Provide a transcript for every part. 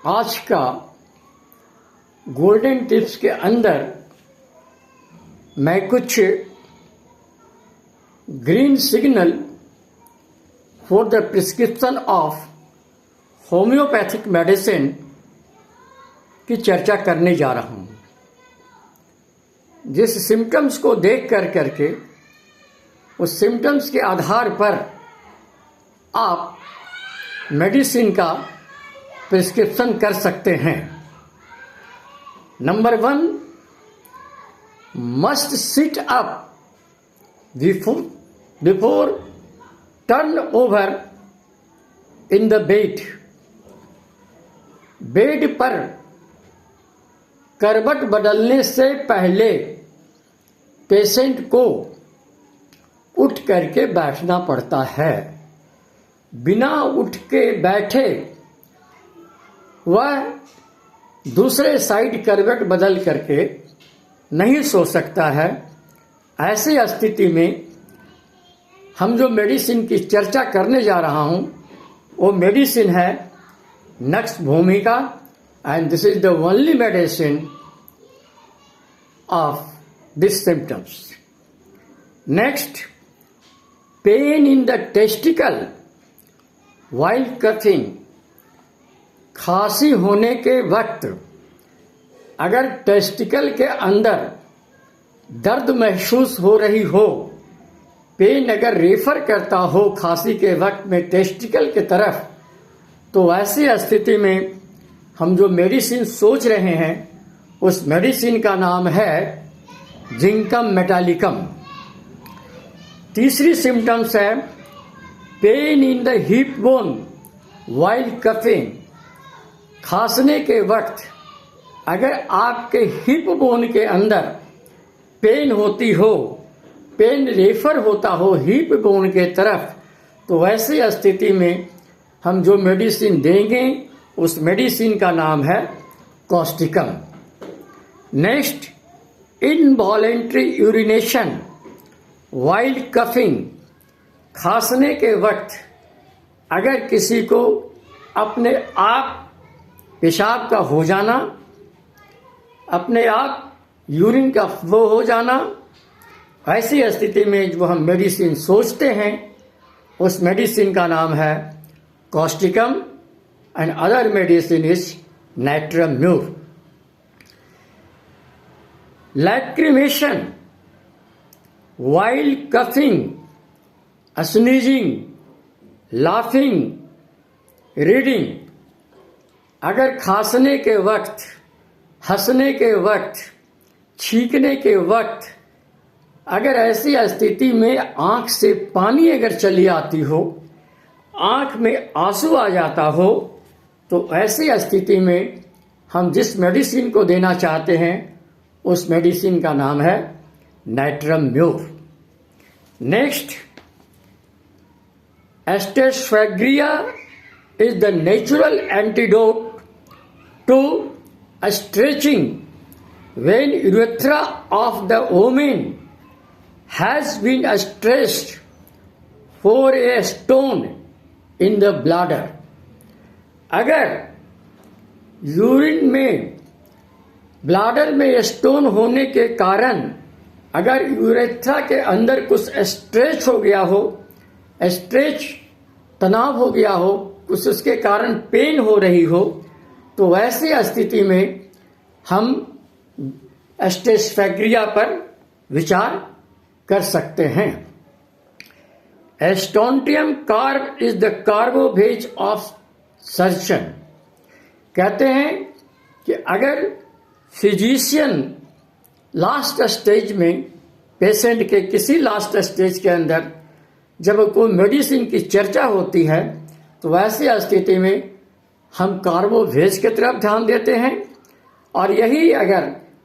आज का golden tips के अंदर मैं कुछ green signal for the prescription of homeopathic medicine की चर्चा करने जा रहा हूँ। जिस सिम्टम्स को देख करके उस सिम्टम्स के आधार पर आप मेडिसिन का प्रिस्क्रिप्शन कर सकते हैं। Number 1, must sit up before turn over in the bed. Bed पर करवट बदलने से पहले पेशेंट को उठ करके बैठना पड़ता है। बिना उठ के बैठे वह दूसरे साइड करवट बदल करके नहीं सो सकता है। ऐसी स्थिति में हम जो मेडिसिन की चर्चा करने जा रहा हूं वो मेडिसिन है नक्स भूमिका, and this is the only medicine of this symptoms. Next, pain in the testicle while coughing. खांसी होने के वक्त अगर टेस्टिकल के अंदर दर्द महसूस हो रही हो, पेन अगर रेफर करता हो खांसी के वक्त में टेस्टिकल की तरफ, तो ऐसी स्थिति में हम जो मेडिसिन सोच रहे हैं उस मेडिसिन का नाम है जिंकम मेटालिकम। तीसरी सिम्टम्स है pain in the hip bone while coughing. खांसने के वक्त अगर आपके हिप बोन के अंदर पेन होती हो, पेन रेफर होता हो हिप बोन के तरफ, तो ऐसी स्थिति में हम जो मेडिसिन देंगे उस मेडिसिन का नाम है Causticum. Next, involuntary urination while coughing. खांसने के वक्त अगर किसी को अपने आप पेशाब का हो जाना, अपने आप यूरिन का फ्लो हो जाना, ऐसी स्थिति में जो हम मेडिसिन सोचते हैं उस मेडिसिन का नाम है causticum, and other medicine is nitrum mur. Lacrimation while coughing, sneezing, laughing, reading. अगर खांसने के वक्त, हंसने के वक्त, छींकने के वक्त अगर ऐसी स्थिति में आंख से पानी अगर चली आती हो, आंख में आंसू आ जाता हो, तो ऐसी स्थिति में हम जिस मेडिसिन को देना चाहते हैं उस मेडिसिन का नाम है natrum mur. Next, staphysagria is the natural antidote to stretching when urethra of the woman has been stretched for a stone in the bladder। अगर यूरिन में, ब्लाडर में स्टोन होने के कारण अगर यूरेथ्रा के अंदर कुछ स्ट्रेच हो गया हो, स्ट्रेच तनाव हो गया हो, कुछ उसके कारण पेन हो रही हो, तो ऐसी स्थिति में हम एस्टेस्फेग्रिया पर विचार कर सकते हैं। Strontium carb is the carbo veg of surgeon. कहते हैं कि अगर फिजिशियन लास्ट स्टेज में, पेशेंट के किसी लास्ट स्टेज के अंदर जब कोई मेडिसिन की चर्चा होती है तो ऐसी स्थिति में हम कार्बोवेज की तरफ ध्यान देते हैं। और यही अगर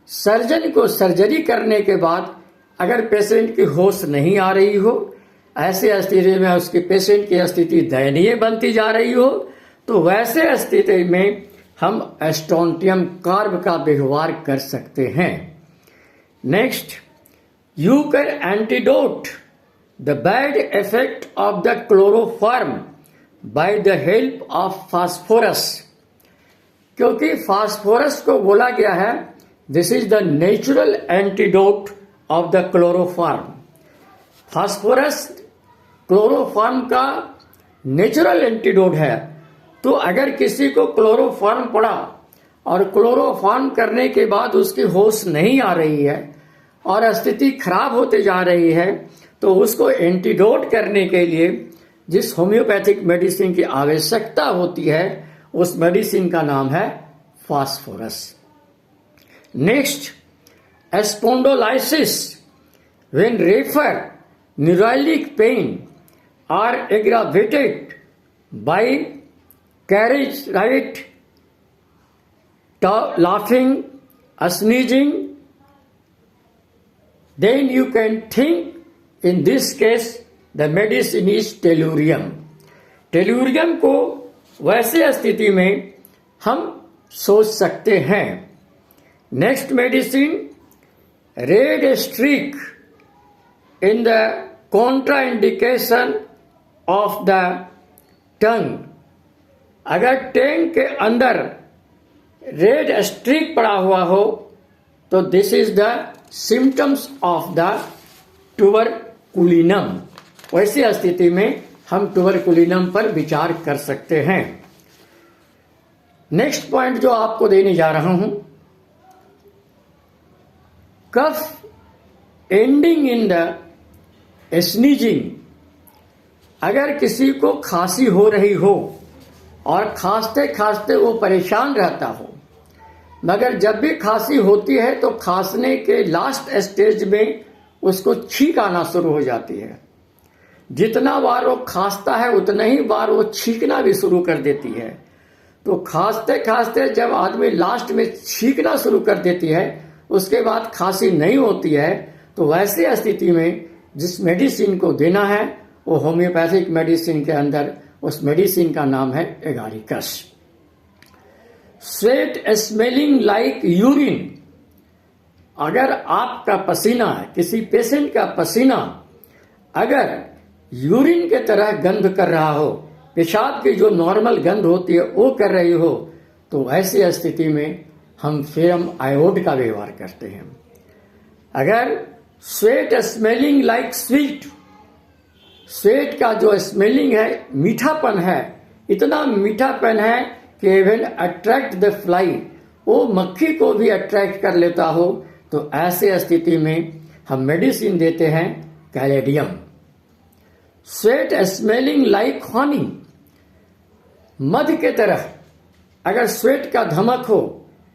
सर्जन को सर्जरी करने के बाद अगर पेशेंट की होश नहीं आ रही हो, ऐसे स्थिति में उसकी पेशेंट की स्थिति दयनीय बनती जा रही हो, तो वैसे स्थिति में हम एस्टोंटियम कार्ब का व्यवहार कर सकते हैं। Next, you can antidote the bad effect of the chloroform by the help of phosphorus। क्योंकि फास्फोरस को बोला गया है this is the natural antidote of the chloroform. Phosphorus chloroform का नेचुरल एंटीडोट है। तो अगर किसी को क्लोरोफॉर्म पड़ा और क्लोरोफॉर्म करने के बाद उसकी होश नहीं आ रही है और स्थिति खराब होते जा रही है, तो उसको एंटीडोट करने के लिए जिस होम्योपैथिक मेडिसिन की आवश्यकता होती है उस मेडिसिन का नाम है phosphorus. Next, spondylosis when refer neuralgic pain are aggravated by carriage right laughing, sneezing, then you can think in this case the medicine is tellurium. Tellurium को वैसे स्थिति में हम सोच सकते हैं। Next medicine, red streak in the contraindication of the tongue. अगर टंग के अंदर रेड स्ट्रीक पड़ा हुआ हो तो this is the symptoms of the tuberculinum. वैसी स्थिति में हम ट्यूबरकुलिनम पर विचार कर सकते हैं। नेक्स्ट पॉइंट जो आपको देने जा रहा हूं, कफ एंडिंग इन द स्नीजिंग। अगर किसी को खांसी हो रही हो और खांसते खांसते वो परेशान रहता हो, मगर जब भी खांसी होती है तो खांसने के लास्ट स्टेज में उसको छींक आना शुरू हो जाती है। जितना बार वो खांसता है उतना ही बार वो छींकना भी शुरू कर देती है। तो खांसते खांसते जब आदमी लास्ट में छींकना शुरू कर देती है, उसके बाद खांसी नहीं होती है, तो वैसी स्थिति में जिस मेडिसिन को देना है वो होम्योपैथिक मेडिसिन के अंदर उस मेडिसिन का नाम है Agaricus. Sweat smelling like urine. अगर आपका पसीना, किसी पेशेंट का पसीना अगर यूरिन के तरह गंध कर रहा हो, पेशाब की जो नॉर्मल गंध होती है वो कर रही हो, तो ऐसी स्थिति में हम फेरम आयोड का व्यवहार करते हैं। अगर sweat smelling like sweet, sweat का जो स्मेलिंग है, मीठापन है, इतना मीठापन है कि इवन अट्रैक्ट द फ्लाई, वो मक्खी को भी अट्रैक्ट कर लेता हो, तो ऐसे स्थिति में हम मेडिसिन देते हैं caladium. Sweat smelling like Honey, मध के तरह अगर स्वेट का धमक हो,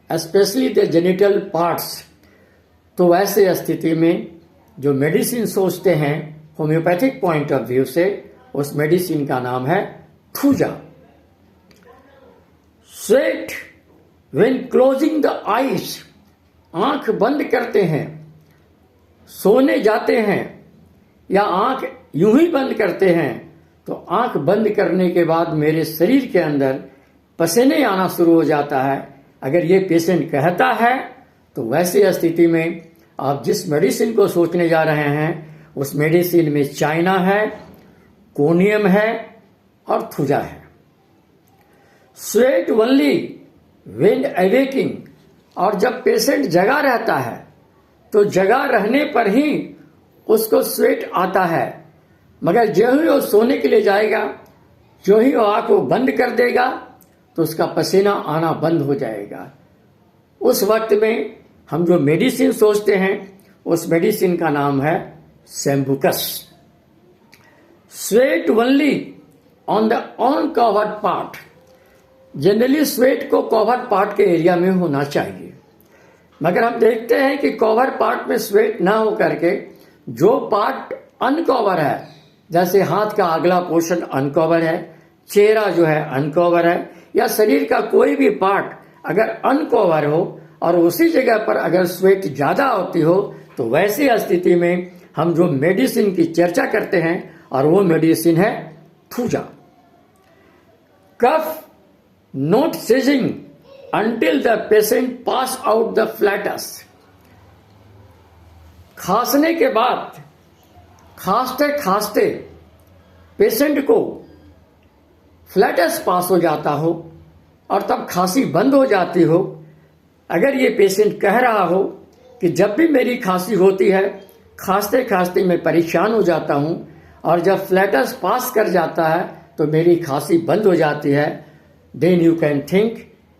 स्पेशली द जेनिटल पार्ट्स, तो वैसे स्थिति में जो मेडिसिन सोचते हैं होम्योपैथिक पॉइंट ऑफ व्यू से, उस मेडिसिन का नाम है thuja. Sweat when closing the eyes, आंख बंद करते हैं, सोने जाते हैं या आंख यूं ही बंद करते हैं, तो आंख बंद करने के बाद मेरे शरीर के अंदर पसीने आना शुरू हो जाता है। अगर ये पेशेंट कहता है तो वैसी स्थिति में आप जिस मेडिसिन को सोचने जा रहे हैं उस मेडिसिन में चाइना है, कोनियम है और थूजा है। स्वेट ओनली व्हेन अवेकिंग, और जब पेशेंट जगा रहता है तो जगा रहने पर ही उसको स्वेट आता है, मगर जो ही वो सोने के लिए जाएगा, जो ही वो आंख को बंद कर देगा तो उसका पसीना आना बंद हो जाएगा। उस वक्त में हम जो मेडिसिन सोचते हैं उस मेडिसिन का नाम है sambucus. Sweat only on the uncovered part, generally sweat को कवर पार्ट के एरिया में होना चाहिए, मगर हम देखते हैं कि कवर पार्ट में स्वेट ना हो करके जो पार्ट अनकवर है, जैसे हाथ का अगला पोर्शन अनकवर है, चेहरा जो है अनकवर है, या शरीर का कोई भी पार्ट अगर अनकवर हो और उसी जगह पर अगर स्वेट ज्यादा होती हो, तो वैसी स्थिति में हम जो मेडिसिन की चर्चा करते हैं और वो मेडिसिन है thuja. Cough not ceasing until the patient pass out the flatus, खांसने के बाद खांसते खांसते पेशेंट को फ्लैटस पास हो जाता हो, और तब खांसी बंद हो जाती हो, अगर ये पेशेंट कह रहा हो कि जब भी मेरी खांसी होती है, खांसते खांसते मैं परेशान हो जाता हूँ और जब फ्लैटस पास कर जाता है तो मेरी खांसी बंद हो जाती है, then you can think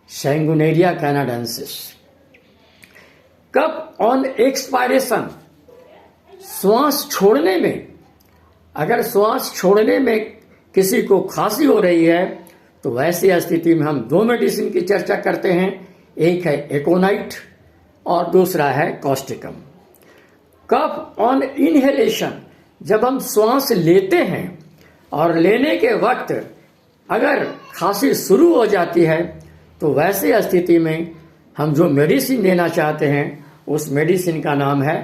sanguinaria canadensis. Cough on expiration, श्वास छोड़ने में, अगर श्वास छोड़ने में किसी को खांसी हो रही है तो वैसी स्थिति में हम दो मेडिसिन की चर्चा करते हैं, एक है एकोनाइट और दूसरा है कॉस्टिकम। कफ ऑन इनहेलेशन, जब हम श्वास लेते हैं और लेने के वक्त अगर खांसी शुरू हो जाती है तो वैसी स्थिति में हम जो मेडिसिन देना चाहते हैं उस मेडिसिन का नाम है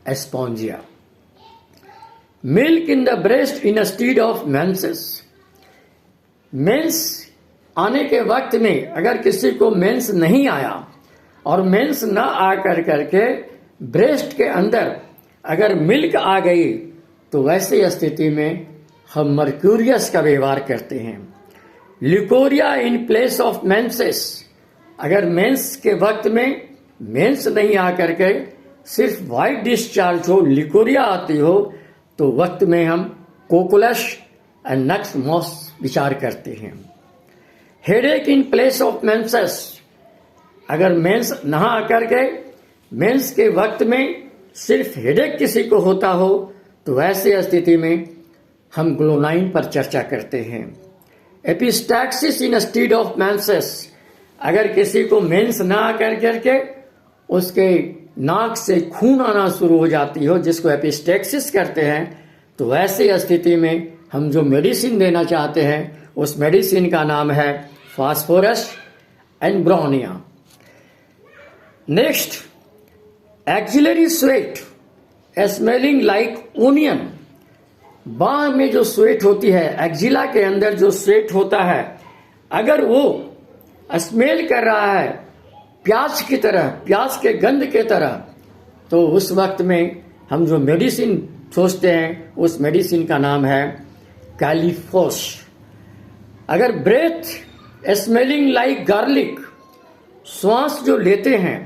spongia. Milk in the breast instead of menses, mens आने के वक्त में अगर किसी को मेंस नहीं आया और मेंस ना आकर करके ब्रेस्ट के अंदर अगर मिल्क आ गई तो वैसी स्थिति में हम मर्क्यूरियस का व्यवहार करते हैं। Leucorrhoea in place of menses, अगर मेंस के वक्त में मेंस नहीं आकर के सिर्फ वाइट डिस्चार्ज हो, लिकोरिया आती हो, तो वक्त में हम कोकुलस एंड नक्स मॉस विचार करते हैं। Headache in place of menses, अगर मेंस ना आकर के मेंस के वक्त में सिर्फ हेडेक किसी को होता हो तो वैसी स्थिति में हम ग्लोनाइन पर चर्चा करते हैं। Epistaxis in stead of menses, अगर किसी को मेंस ना आकर करके उसके नाक से खून आना शुरू हो जाती हो, जिसको एपिस्टैक्सिस करते हैं, तो वैसी स्थिति में हम जो मेडिसिन देना चाहते हैं उस मेडिसिन का नाम है phosphorus and bryonia. Next, axillary sweat smelling like onion, बाह में जो स्वेट होती है, एक्जिला के अंदर जो स्वेट होता है, अगर वो स्मेल कर रहा है प्याज की तरह, प्याज के गंध के तरह, तो उस वक्त में हम जो मेडिसिन सोचते हैं उस मेडिसिन का नाम है कैलिफोस। अगर ब्रेथ स्मेलिंग लाइक गार्लिक, श्वास जो लेते हैं,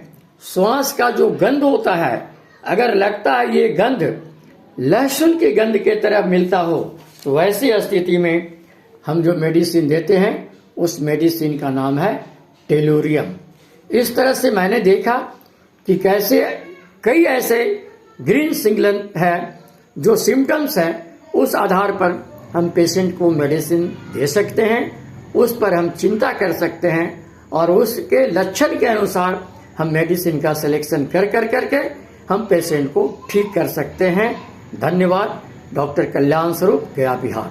श्वास का जो गंध होता है, अगर लगता है ये गंध लहसुन के गंध के तरह मिलता हो, तो वैसी स्थिति में हम जो मेडिसिन देते हैं उस मेडिसिन का नाम है टेलुरियम। इस तरह से मैंने देखा कि कैसे कई ऐसे ग्रीन सिग्नल है जो सिम्टम्स हैं, उस आधार पर हम पेशेंट को मेडिसिन दे सकते हैं, उस पर हम चिंता कर सकते हैं और उसके लक्षण के अनुसार हम मेडिसिन का सिलेक्शन करके हम पेशेंट को ठीक कर सकते हैं। धन्यवाद। डॉक्टर कल्याण स्वरूप, गया, बिहार।